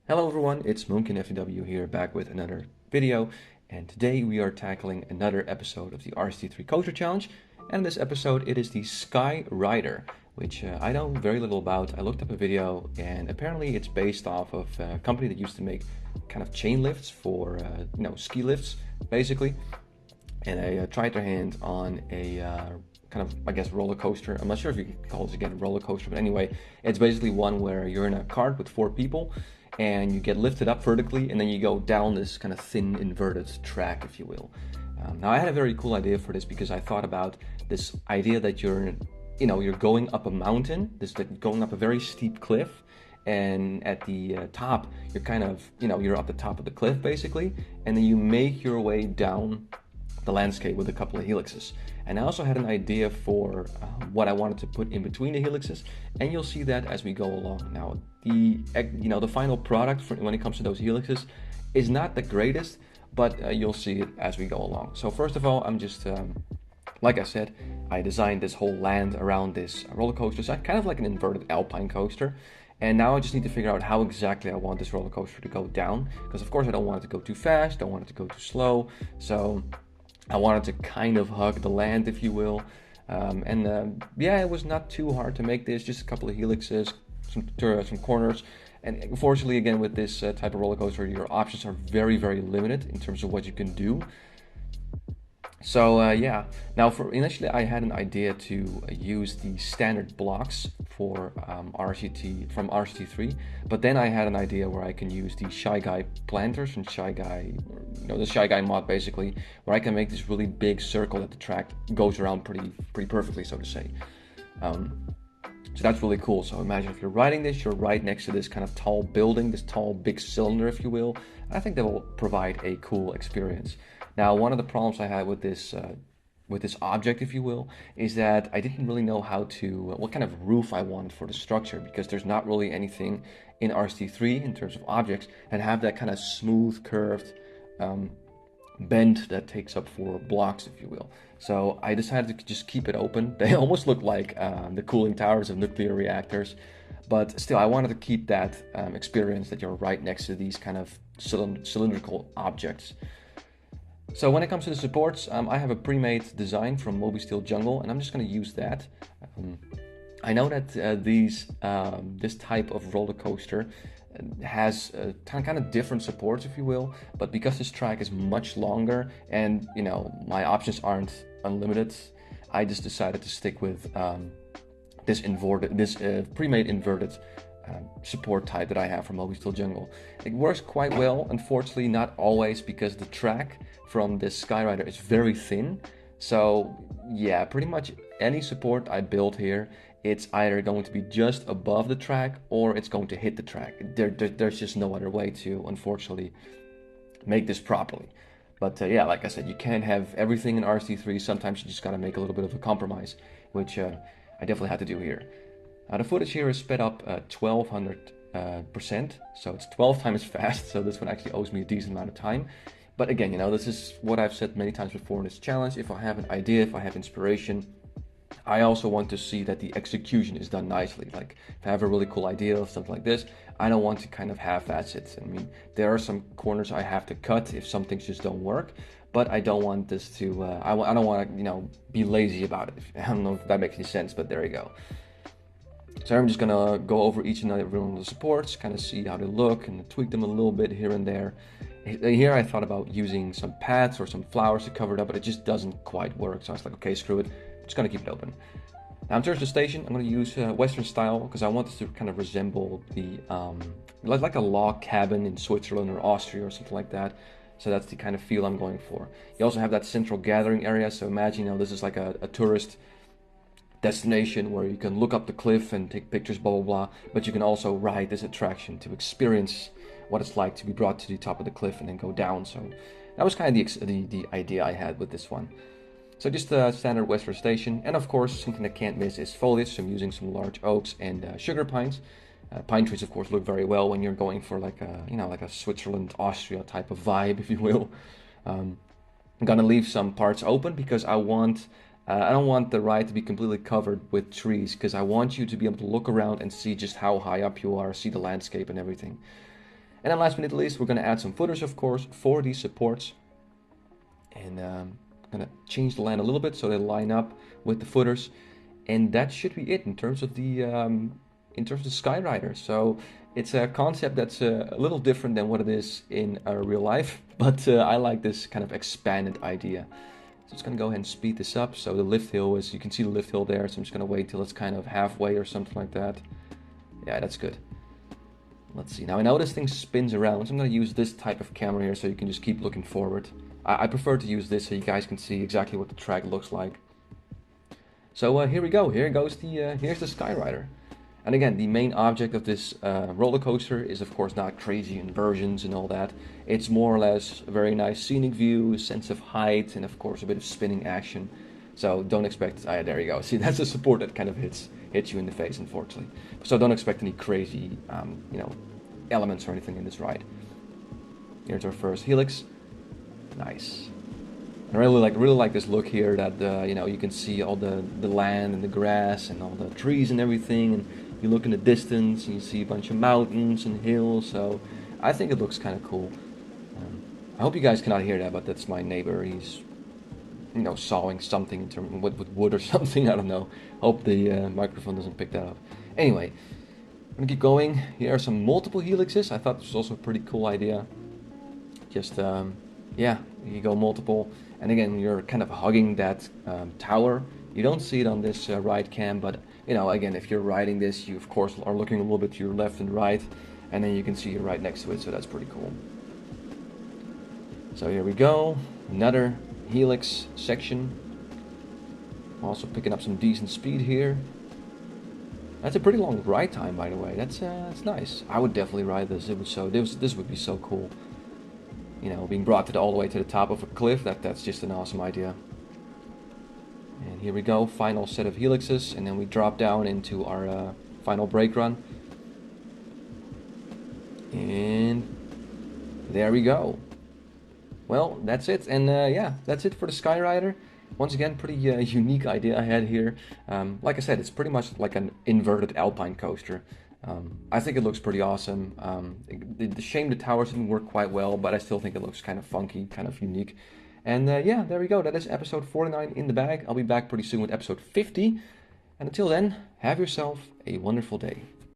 Hello everyone, it's Moonkin FW here back with another video, and today we are tackling another episode of the RCT3 Coaster Challenge. And in this episode it is the Sky Rider, which I know very little about. I looked up a video and apparently it's based off of a company that used to make kind of chain lifts for ski lifts basically. And I tried their hand on a kind of, I guess, roller coaster. I'm not sure if you can call this again a roller coaster, but anyway, it's basically one where you're in a cart with four people and you get lifted up vertically and then you go down this kind of thin inverted track, if you will. Now I had a very cool idea for this because I thought about this idea that you're going up a mountain, going up a very steep cliff, and at the top you're kind of, you're up the top of the cliff basically, and then you make your way down the landscape with a couple of helixes. And I also had an idea for what I wanted to put in between the helixes, and you'll see that as we go along. Now, the final product when it comes to those helixes is not the greatest, but you'll see it as we go along. So first of all, I'm just, like I said, I designed this whole land around this roller coaster, so kind of like an inverted alpine coaster. And now I just need to figure out how exactly I want this roller coaster to go down, because of course I don't want it to go too fast, don't want it to go too slow. So I wanted to kind of hug the land, if you will. Yeah, it was not too hard to make this, just a couple of helixes, some corners. And unfortunately, again, with this type of roller coaster, your options are very, very limited in terms of what you can do. So yeah, now initially I had an idea to use the standard blocks for from RCT3, but then I had an idea where I can use the Shy Guy planters from Shy Guy, the Shy Guy mod basically, where I can make this really big circle that the track goes around pretty perfectly, so to say. So that's really cool. So imagine if you're riding this, you're right next to this kind of tall building, this tall big cylinder, if you will. I think that will provide a cool experience. Now, one of the problems I had with this object, if you will, is that I didn't really know what kind of roof I wanted for the structure, because there's not really anything in RCT3 in terms of objects that have that kind of smooth, curved bend that takes up for blocks, if you will. So I decided to just keep it open. They almost look like the cooling towers of nuclear reactors, but still I wanted to keep that experience that you're right next to these kind of cylindrical objects. So when it comes to the supports, I have a pre-made design from Steel Jungle, and I'm just going to use that. I know that this type of roller coaster has kind of different supports, if you will, but because this track is much longer and my options aren't unlimited, I just decided to stick with this pre-made inverted support type that I have from Steel Jungle. It works quite well, unfortunately not always, because the track from this Skyrider is very thin. So yeah, pretty much any support I build here, it's either going to be just above the track or it's going to hit the track. There's just no other way to, unfortunately, make this properly. But yeah, like I said, you can't have everything in RC3. Sometimes you just gotta make a little bit of a compromise, which I definitely had to do here. The footage here is sped up 1200%, so it's 12 times fast, so this one actually owes me a decent amount of time. But again, this is what I've said many times before in this challenge. If I have an idea, if I have inspiration, I also want to see that the execution is done nicely. Like, if I have a really cool idea of something like this, I don't want to kind of half-ass it. I mean, there are some corners I have to cut if some things just don't work, but I don't want this to, I don't want to, be lazy about it. I don't know if that makes any sense, but there you go. So I'm just gonna go over each and every one of the supports, kind of see how they look and tweak them a little bit here and there. Here I thought about using some pads or some flowers to cover it up, but it just doesn't quite work. So I was like, okay, screw it. I'm just gonna keep it open. Now in terms of the station, I'm gonna use Western style because I want this to kind of resemble the like a log cabin in Switzerland or Austria or something like that. So that's the kind of feel I'm going for. You also have that central gathering area. So imagine, this is like a tourist destination where you can look up the cliff and take pictures, blah blah blah, but you can also ride this attraction to experience what it's like to be brought to the top of the cliff and then go down. So that was kind of the idea I had with this one. So just a standard Western station, and of course something that can't miss is foliage. So I'm using some large oaks and sugar pines. Pine trees of course look very well when you're going for like a Switzerland, Austria type of vibe, if you will. I'm gonna leave some parts open because I don't want the ride to be completely covered with trees, because I want you to be able to look around and see just how high up you are, see the landscape and everything. And then last but not least, we're going to add some footers, of course, for these supports. And I'm going to change the land a little bit so they line up with the footers. And that should be it in terms of the Skyrider. So it's a concept that's a little different than what it is in real life, but I like this kind of expanded idea. So I'm just gonna go ahead and speed this up. So the lift hill is, you can see the lift hill there. So I'm just gonna wait till it's kind of halfway or something like that. Yeah, that's good. Let's see. Now I know this thing spins around, so I'm gonna use this type of camera here so you can just keep looking forward. I prefer to use this so you guys can see exactly what the track looks like. So here we go. Here goes here's the Skyrider. And again, the main object of this roller coaster is of course not crazy inversions and all that. It's more or less a very nice scenic view, a sense of height, and of course a bit of spinning action. So don't expect, there you go. See, that's a support that kind of hits you in the face, unfortunately. So don't expect any crazy, elements or anything in this ride. Here's our first helix. Nice. I really like this look here that you can see all the land and the grass and all the trees and everything, and you look in the distance and you see a bunch of mountains and hills. So I think it looks kind of cool. I hope you guys cannot hear that, but that's my neighbor. He's sawing something with wood or something. I don't know. Hope the microphone doesn't pick that up. Anyway, I'm gonna keep going. Here are some multiple helixes. I thought this was also a pretty cool idea. Just yeah, you go multiple, and again you're kind of hugging that tower. You don't see it on this ride cam, but again, if you're riding this, you of course are looking a little bit to your left and right, and then you can see it right next to it, so that's pretty cool. So here we go, another helix section. Also picking up some decent speed here. That's a pretty long ride time, by the way. That's nice. I would definitely ride this. This would be so cool. Being brought all the way to the top of a cliff, that's just an awesome idea. And here we go, final set of helixes, and then we drop down into our final brake run. And there we go. Well, that's it, and yeah, that's it for the Skyrider. Once again, pretty unique idea I had here. Like I said, it's pretty much like an inverted alpine coaster. I think it looks pretty awesome. The shame the towers didn't work quite well, but I still think it looks kind of funky, kind of unique. And yeah, there we go. That is episode 49 in the bag. I'll be back pretty soon with episode 50. And until then, have yourself a wonderful day.